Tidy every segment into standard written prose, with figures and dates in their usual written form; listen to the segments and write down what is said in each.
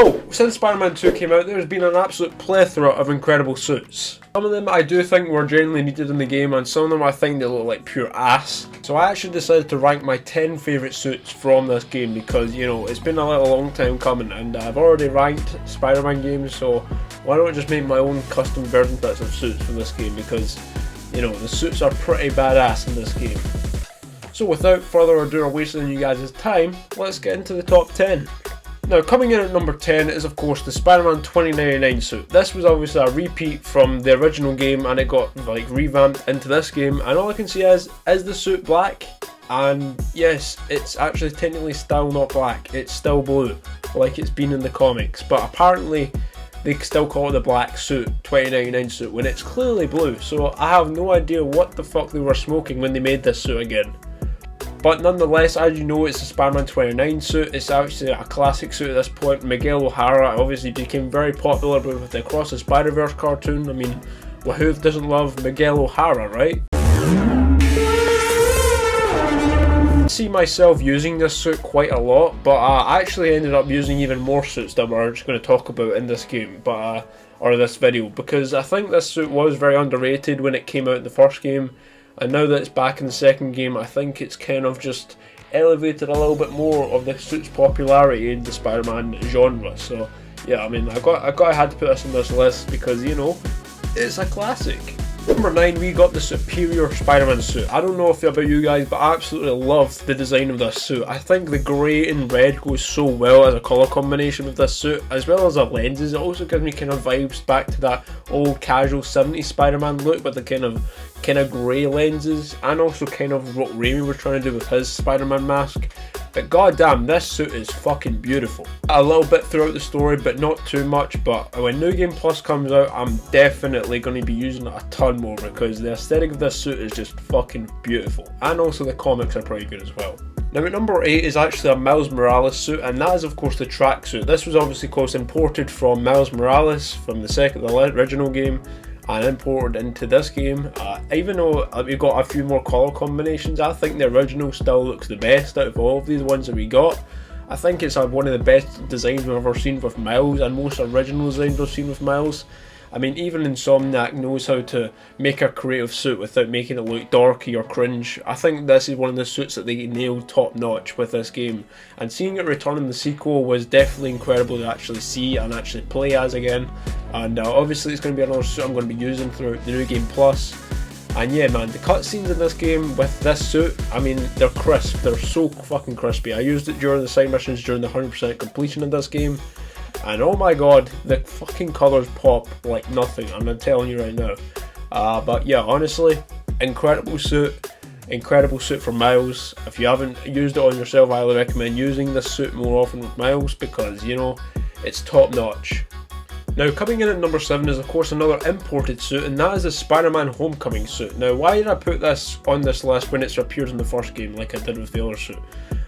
So, since Spider-Man 2 came out, there's been an absolute plethora of incredible suits. Some of them I do think were genuinely needed in the game, and some of them I think they look like pure ass. So I actually decided to rank my 10 favourite suits from this game because, you know, it's been a little long time coming, and I've already ranked Spider-Man games, so why don't I just make my own custom version sets of suits for this game, because, you know, the suits are pretty badass in this game. So without further ado or wasting you guys' time, let's get into the top 10. Now, coming in at number 10 is of course the Spider-Man 2099 suit. This was obviously a repeat from the original game, and it got like revamped into this game, and all I can say is the suit black? And yes, it's actually technically still not black, it's still blue, like it's been in the comics, but apparently they still call it the black suit, 2099 suit, when it's clearly blue, so I have no idea what the fuck they were smoking when they made this suit again. But nonetheless, as you know, it's the Spider-Man 29 suit. It's actually a classic suit at this point. Miguel O'Hara obviously became very popular with the Across the Spider-Verse cartoon. I mean, well, who doesn't love Miguel O'Hara, right? I see myself using this suit quite a lot, but I actually ended up using even more suits that we're just going to talk about in this game, or this video, because I think this suit was very underrated when it came out in the first game. And now that it's back in the second game, I think it's kind of just elevated a little bit more of the suit's popularity in the Spider-Man genre. So yeah, I mean, I had to put this on this list because, you know, it's a classic. Number 9, we got the Superior Spider-Man suit. I don't know about you guys, but I absolutely love the design of this suit. I think the grey and red goes so well as a colour combination with this suit, as well as the lenses. It also gives me kind of vibes back to that old casual 70s Spider-Man look with the kind of grey lenses, and also kind of what Raimi was trying to do with his Spider-Man mask. But goddamn, this suit is fucking beautiful. A little bit throughout the story, but not too much. But when New Game Plus comes out, I'm definitely going to be using it a ton more because the aesthetic of this suit is just fucking beautiful. And also the comics are pretty good as well. Now at number 8 is actually a Miles Morales suit, and that is of course the tracksuit. This was obviously of course imported from Miles Morales from the original game, and imported into this game. Even though we've got a few more colour combinations, I think the original still looks the best out of all of these ones that we got. I think it's one of the best designs we've ever seen with Miles, and most original designs we've seen with Miles. I mean, even Insomniac knows how to make a creative suit without making it look dorky or cringe. I think this is one of the suits that they nailed top notch with this game, and seeing it return in the sequel was definitely incredible to actually see and actually play as again. And obviously it's going to be another suit I'm going to be using throughout the New Game Plus. And yeah man, the cutscenes in this game with this suit, I mean, they're crisp, they're so fucking crispy. I used it during the side missions during the 100% completion of this game, and oh my god, the fucking colours pop like nothing, I'm telling you right now. But yeah, honestly, incredible suit for Miles. If you haven't used it on yourself, I highly recommend using this suit more often with Miles because, you know, it's top notch. Now coming in at number 7 is of course another imported suit, and that is the Spider-Man Homecoming suit. Now why did I put this on this list when it's appeared in the first game like I did with the other suit?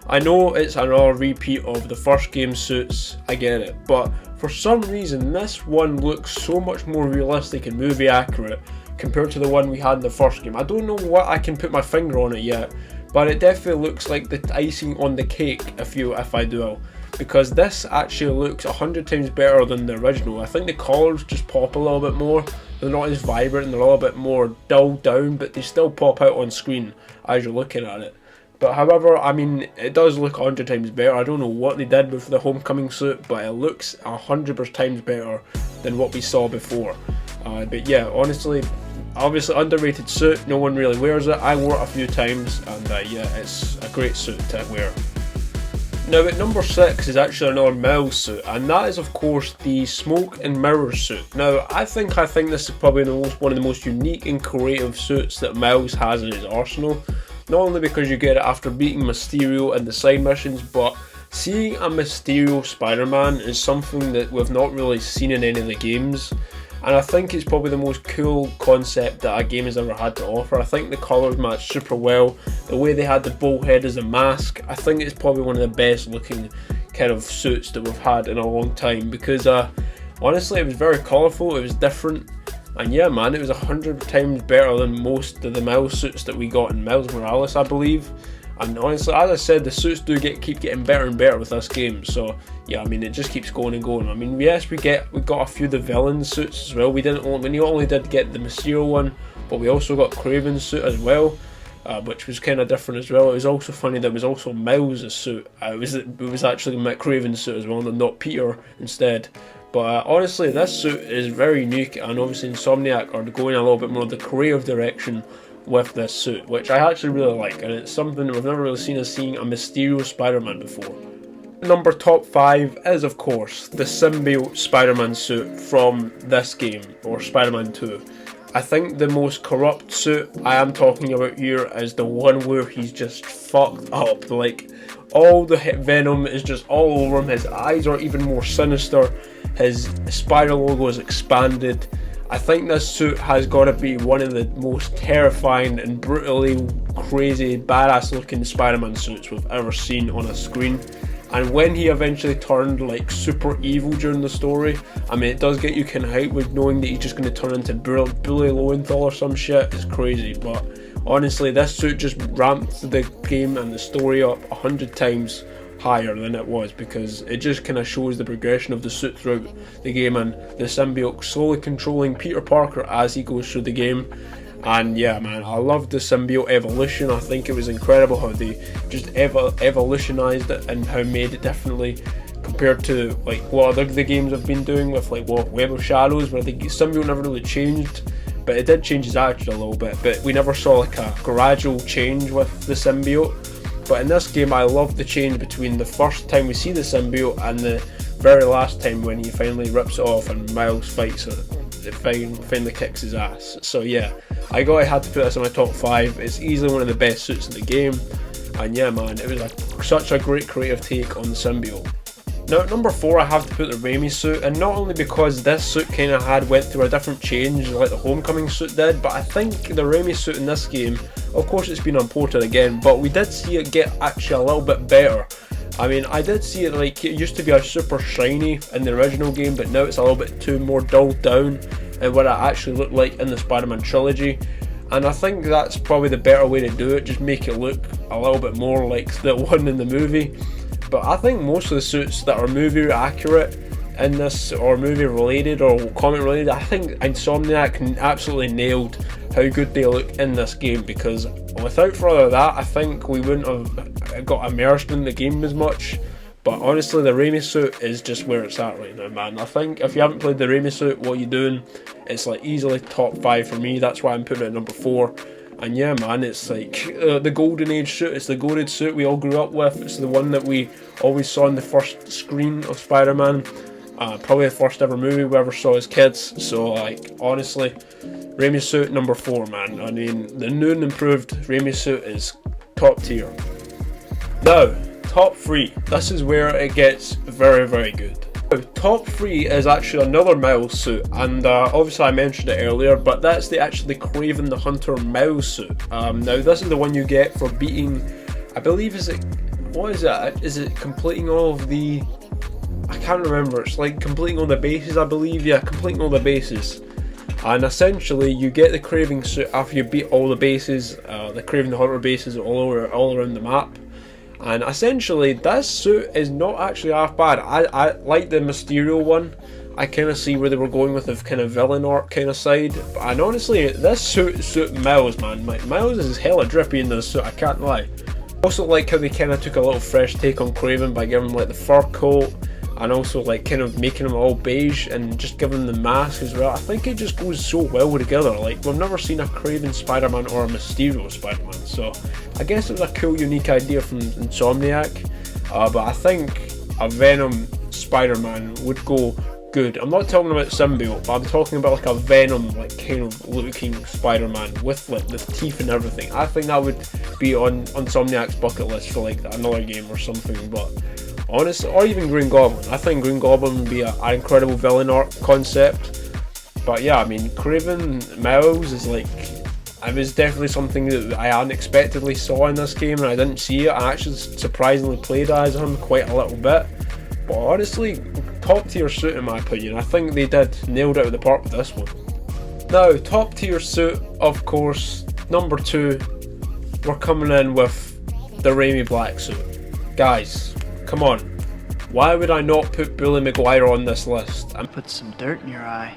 I know it's another repeat of the first game suits, I get it, but for some reason this one looks so much more realistic and movie accurate compared to the one we had in the first game. I don't know what I can put my finger on it yet, but it definitely looks like the icing on the cake if I do, because this actually looks 100 times better than the original. I think the colours just pop a little bit more, they're not as vibrant and they're a little bit more dulled down, but they still pop out on screen as you're looking at it. But however, I mean, it does look 100 times better. I don't know what they did with the Homecoming suit, but it looks 100 times better than what we saw before. But yeah, honestly, obviously underrated suit, no one really wears it. I wore it a few times, and yeah, it's a great suit to wear. Now at number 6 is actually another Miles suit, and that is of course the Smoke and Mirrors suit. Now I think this is probably one of the most unique and creative suits that Miles has in his arsenal. Not only because you get it after beating Mysterio in the side missions, but seeing a Mysterio Spider-Man is something that we've not really seen in any of the games. And I think it's probably the most cool concept that a game has ever had to offer. I think the colours match super well. The way they had the bull head as a mask, I think it's probably one of the best looking kind of suits that we've had in a long time, because honestly it was very colourful, it was different, and yeah man, it was 100 times better than most of the Miles suits that we got in Miles Morales, I believe. And honestly, as I said, the suits do keep getting better and better with this game. So yeah, I mean, it just keeps going and going. I mean, yes, we got a few of the villain suits as well. We not only did get the Mysterio one, but we also got Kraven's suit as well, which was kind of different as well. It was also funny that it was also Miles' suit. It was actually Kraven's suit as well, and not Peter instead. But honestly, this suit is very unique, and obviously Insomniac are going a little bit more the creative direction with this suit, which I actually really like, and it's something that we've never really seen as seeing a Mysterio Spider-Man before. Number top 5 is of course the symbiote Spider-Man suit from this game, or Spider-Man 2. I think the most corrupt suit I am talking about here is the one where he's just fucked up. Like, all the venom is just all over him, his eyes are even more sinister, his spider logo is expanded. I think this suit has got to be one of the most terrifying and brutally crazy, badass looking Spider-Man suits we've ever seen on a screen. And when he eventually turned like super evil during the story, I mean, it does get you kind of hyped with knowing that he's just going to turn into Bully Lowenthal or some shit. It's crazy, but honestly, this suit just ramped the game and the story up 100 times higher than it was, because it just kind of shows the progression of the suit throughout the game and the symbiote slowly controlling Peter Parker as he goes through the game. And yeah, man, I loved the symbiote evolution. I think it was incredible how they just evolutionized it and how made it differently compared to like what other the games have been doing with like Web of Shadows, where the symbiote never really changed, but it did change his attitude a little bit, but we never saw like a gradual change with the symbiote. But in this game, I love the change between the first time we see the symbiote and the very last time when he finally rips it off and Miles fights it. It finally kicks his ass. So yeah, I had to put this in my top 5. It's easily one of the best suits in the game. And yeah, man, it was such a great creative take on the symbiote. Now at number 4, I have to put the Raimi suit, and not only because this suit kind of went through a different change like the Homecoming suit did, but I think the Raimi suit in this game, of course it's been unported again, but we did see it get actually a little bit better. I mean, I did see it like it used to be a super shiny in the original game, but now it's a little bit too more dulled down and what it actually looked like in the Spider-Man trilogy. And I think that's probably the better way to do it, just make it look a little bit more like the one in the movie. But I think most of the suits that are movie accurate in this, or movie related or comic related, I think Insomniac absolutely nailed how good they look in this game, because without further that, I think we wouldn't have got immersed in the game as much. But honestly, the Raimi suit is just where it's at right now, man. I think if you haven't played the Raimi suit, what are you doing? It's like easily top 5 for me. That's why I'm putting it at number 4. And yeah, man, it's like the golden age suit. It's the goated suit we all grew up with. It's the one that we always saw in the first screen of Spider-Man. Probably the first ever movie we ever saw as kids. So like, honestly, Raimi suit number 4, man. I mean, the new and improved Raimi suit is top tier. Now, top 3. This is where it gets very, very good. Top 3 is actually another Miles suit, and obviously I mentioned it earlier, but that's actually Kraven the Hunter Miles suit. Now this is the one you get for beating, I believe, is it completing all of the, I can't remember, it's like completing all the bases, I believe, yeah, completing all the bases. And essentially you get the Kraven suit after you beat all the bases, the Kraven the Hunter bases all around the map. And essentially, this suit is not actually half bad. I like the Mysterio one. I kind of see where they were going with the kind of villain arc kind of side. And honestly, this suit Miles, man. Miles is hella drippy in this suit, I can't lie. Also like how they kind of took a little fresh take on Kraven by giving him like the fur coat, and also like kind of making him all beige and just giving him the mask as well. I think it just goes so well together. Like, we've never seen a Kraven Spider-Man or a Mysterio Spider-Man, so I guess it was a cool, unique idea from Insomniac. But I think a Venom Spider-Man would go good. I'm not talking about symbiote, but I'm talking about like a Venom like kind of looking Spider-Man with like the teeth and everything. I think that would be on Insomniac's bucket list for like another game or something. But honestly, or even Green Goblin. I think Green Goblin would be an incredible villain arc concept. But yeah, I mean, Kraven Miles is like, it was definitely something that I unexpectedly saw in this game, and I didn't see it. I actually surprisingly played as him quite a little bit. But honestly, top tier suit in my opinion. I think they nailed it out of the park with this one. Now, top tier suit, of course, number 2, we're coming in with the Raimi Black suit. Guys, come on. Why would I not put Billy Maguire on this list? I'm Put some dirt in your eye.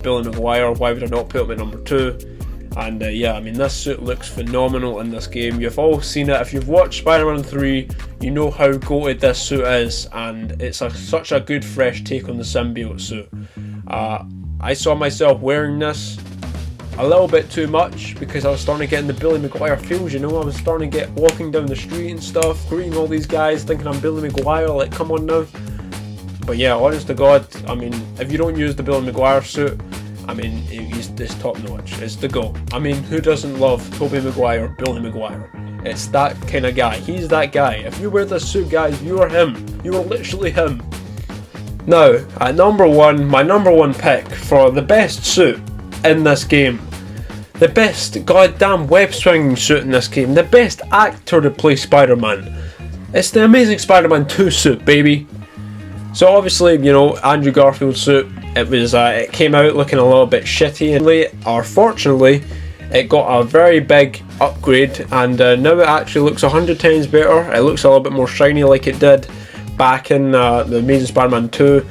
Billy Maguire, why would I not put him at number 2? And yeah, I mean, this suit looks phenomenal in this game. You've all seen it. If you've watched Spider-Man 3, you know how goated this suit is, and it's such a good fresh take on the symbiote suit. I saw myself wearing this a little bit too much because I was starting to get in the Billy Maguire feels, you know. I was starting to get walking down the street and stuff, greeting all these guys, thinking I'm Billy Maguire, like, come on now. But yeah, honest to God, I mean, if you don't use the Billy Maguire suit, I mean, it's top notch. It's the GOAT. I mean, who doesn't love Tobey Maguire, Billy Maguire? It's that kind of guy. He's that guy. If you wear this suit, guys, you are him. You are literally him. Now, at number 1, my number 1 pick for the best suit in this game, the best goddamn web swinging suit in this game, the best actor to play Spider-Man. It's the Amazing Spider-Man 2 suit, baby. So obviously, you know, Andrew Garfield's suit, it came out looking a little bit shitty, and fortunately, it got a very big upgrade, and now it actually looks 100 times better. It looks a little bit more shiny like it did back in the Amazing Spider-Man 2,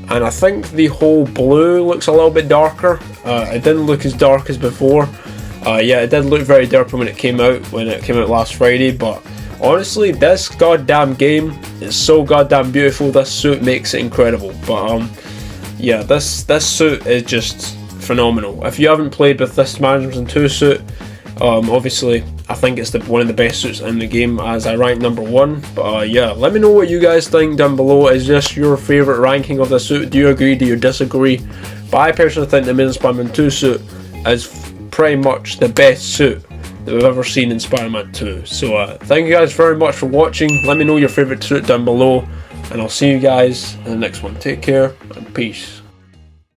and I think the whole blue looks a little bit darker. It didn't look as dark as before. Yeah, it did look very dark when it came out last Friday, but honestly, this goddamn game is so goddamn beautiful. This suit makes it incredible. But yeah, this suit is just phenomenal. If you haven't played with this Spider-Man 2 suit, obviously I think it's one of the best suits in the game, as I rank number 1. But yeah, let me know what you guys think down below. Is this your favourite ranking of the suit? Do you agree? Do you disagree? But I personally think the Amazing Spider-Man 2 suit is pretty much the best suit that we've ever seen in Spider-Man 2. So thank you guys very much for watching. Let me know your favourite suit down below, and I'll see you guys in the next one. Take care and peace.